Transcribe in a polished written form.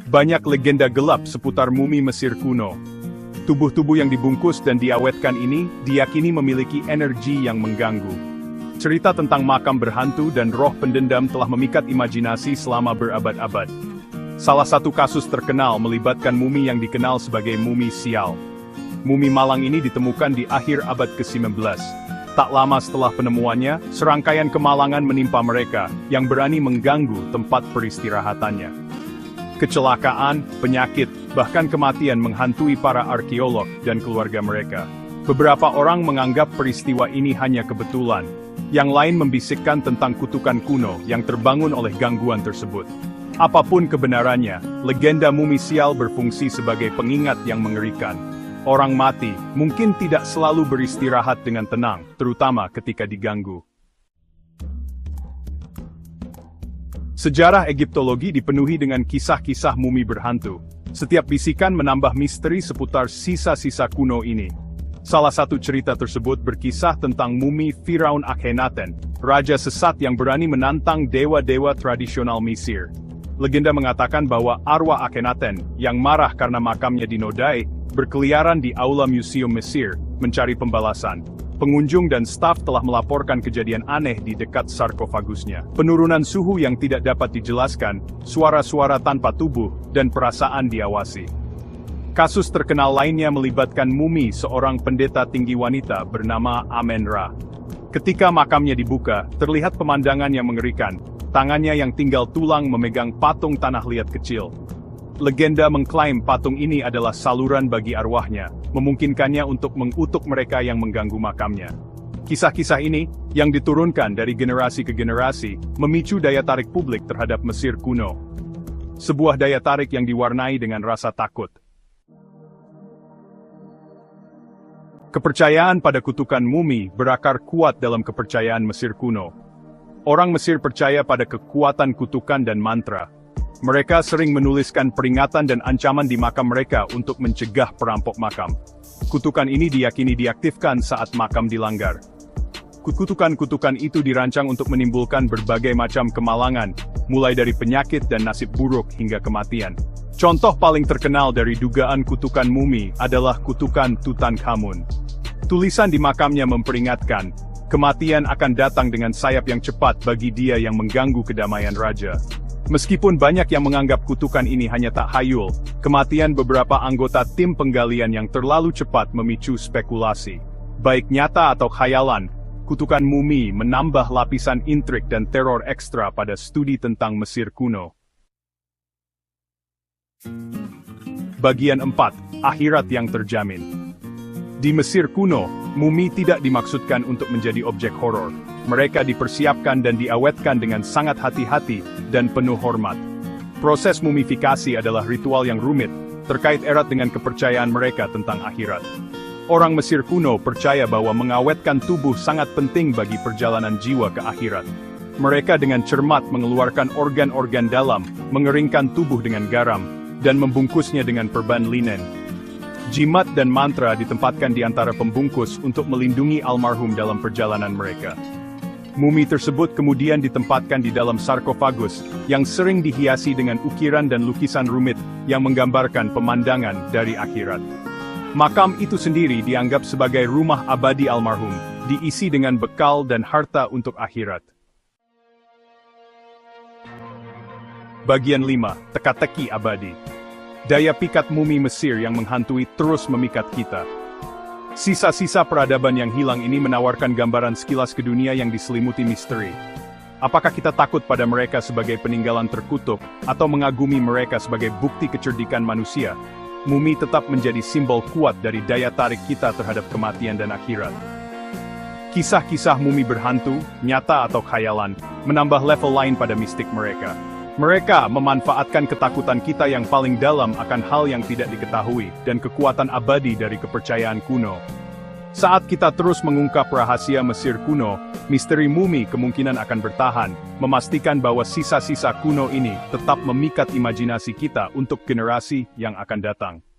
Banyak legenda gelap seputar mumi Mesir kuno. Tubuh-tubuh yang dibungkus dan diawetkan ini diyakini memiliki energi yang mengganggu. Cerita tentang makam berhantu dan roh pendendam telah memikat imajinasi selama berabad-abad. Salah satu kasus terkenal melibatkan mumi yang dikenal sebagai mumi sial. Mumi malang ini ditemukan di akhir abad ke-19. Tak lama setelah penemuannya, serangkaian kemalangan menimpa mereka yang berani mengganggu tempat peristirahatannya. Kecelakaan, penyakit, bahkan kematian menghantui para arkeolog dan keluarga mereka. Beberapa orang menganggap peristiwa ini hanya kebetulan. Yang lain membisikkan tentang kutukan kuno yang terbangun oleh gangguan tersebut. Apapun kebenarannya, legenda mumi sial berfungsi sebagai pengingat yang mengerikan. Orang mati mungkin tidak selalu beristirahat dengan tenang, terutama ketika diganggu. Sejarah Egiptologi dipenuhi dengan kisah-kisah mumi berhantu. Setiap bisikan menambah misteri seputar sisa-sisa kuno ini. Salah satu cerita tersebut berkisah tentang mumi Firaun Akhenaten, raja sesat yang berani menantang dewa-dewa tradisional Mesir. Legenda mengatakan bahwa arwah Akhenaten, yang marah karena makamnya dinodai, berkeliaran di aula Museum Mesir, mencari pembalasan. Pengunjung dan staf telah melaporkan kejadian aneh di dekat sarkofagusnya. Penurunan suhu yang tidak dapat dijelaskan, suara-suara tanpa tubuh, dan perasaan diawasi. Kasus terkenal lainnya melibatkan mumi seorang pendeta tinggi wanita bernama Amen-Ra. Ketika makamnya dibuka, terlihat pemandangan yang mengerikan. Tangannya yang tinggal tulang memegang patung tanah liat kecil. Legenda mengklaim patung ini adalah saluran bagi arwahnya, memungkinkannya untuk mengutuk mereka yang mengganggu makamnya. Kisah-kisah ini, yang diturunkan dari generasi ke generasi, memicu daya tarik publik terhadap Mesir kuno. Sebuah daya tarik yang diwarnai dengan rasa takut. Kepercayaan pada kutukan mumi berakar kuat dalam kepercayaan Mesir kuno. Orang Mesir percaya pada kekuatan kutukan dan mantra. Mereka sering menuliskan peringatan dan ancaman di makam mereka untuk mencegah perampok makam. Kutukan ini diyakini diaktifkan saat makam dilanggar. Kutukan-kutukan itu dirancang untuk menimbulkan berbagai macam kemalangan, mulai dari penyakit dan nasib buruk hingga kematian. Contoh paling terkenal dari dugaan kutukan mumi adalah kutukan Tutankhamun. Tulisan di makamnya memperingatkan, kematian akan datang dengan sayap yang cepat bagi dia yang mengganggu kedamaian raja. Meskipun banyak yang menganggap kutukan ini hanya takhayul, kematian beberapa anggota tim penggalian yang terlalu cepat memicu spekulasi. Baik nyata atau khayalan, kutukan mumi menambah lapisan intrik dan teror ekstra pada studi tentang Mesir kuno. Bagian 4. Akhirat yang terjamin. Di Mesir kuno, mumi tidak dimaksudkan untuk menjadi objek horor. Mereka dipersiapkan dan diawetkan dengan sangat hati-hati dan penuh hormat. Proses mumifikasi adalah ritual yang rumit, terkait erat dengan kepercayaan mereka tentang akhirat. Orang Mesir kuno percaya bahwa mengawetkan tubuh sangat penting bagi perjalanan jiwa ke akhirat. Mereka dengan cermat mengeluarkan organ-organ dalam, mengeringkan tubuh dengan garam, dan membungkusnya dengan perban linen. Jimat dan mantra ditempatkan di antara pembungkus untuk melindungi almarhum dalam perjalanan mereka. Mumi tersebut kemudian ditempatkan di dalam sarkofagus, yang sering dihiasi dengan ukiran dan lukisan rumit, yang menggambarkan pemandangan dari akhirat. Makam itu sendiri dianggap sebagai rumah abadi almarhum, diisi dengan bekal dan harta untuk akhirat. Bagian 5. Teka-teki abadi. Daya pikat mumi Mesir yang menghantui terus memikat kita. Sisa-sisa peradaban yang hilang ini menawarkan gambaran sekilas ke dunia yang diselimuti misteri. Apakah kita takut pada mereka sebagai peninggalan terkutuk, atau mengagumi mereka sebagai bukti kecerdikan manusia? Mumi tetap menjadi simbol kuat dari daya tarik kita terhadap kematian dan akhirat. Kisah-kisah mumi berhantu, nyata atau khayalan, menambah level lain pada mistik mereka. Mereka memanfaatkan ketakutan kita yang paling dalam akan hal yang tidak diketahui, dan kekuatan abadi dari kepercayaan kuno. Saat kita terus mengungkap rahasia Mesir kuno, misteri mumi kemungkinan akan bertahan, memastikan bahwa sisa-sisa kuno ini tetap memikat imajinasi kita untuk generasi yang akan datang.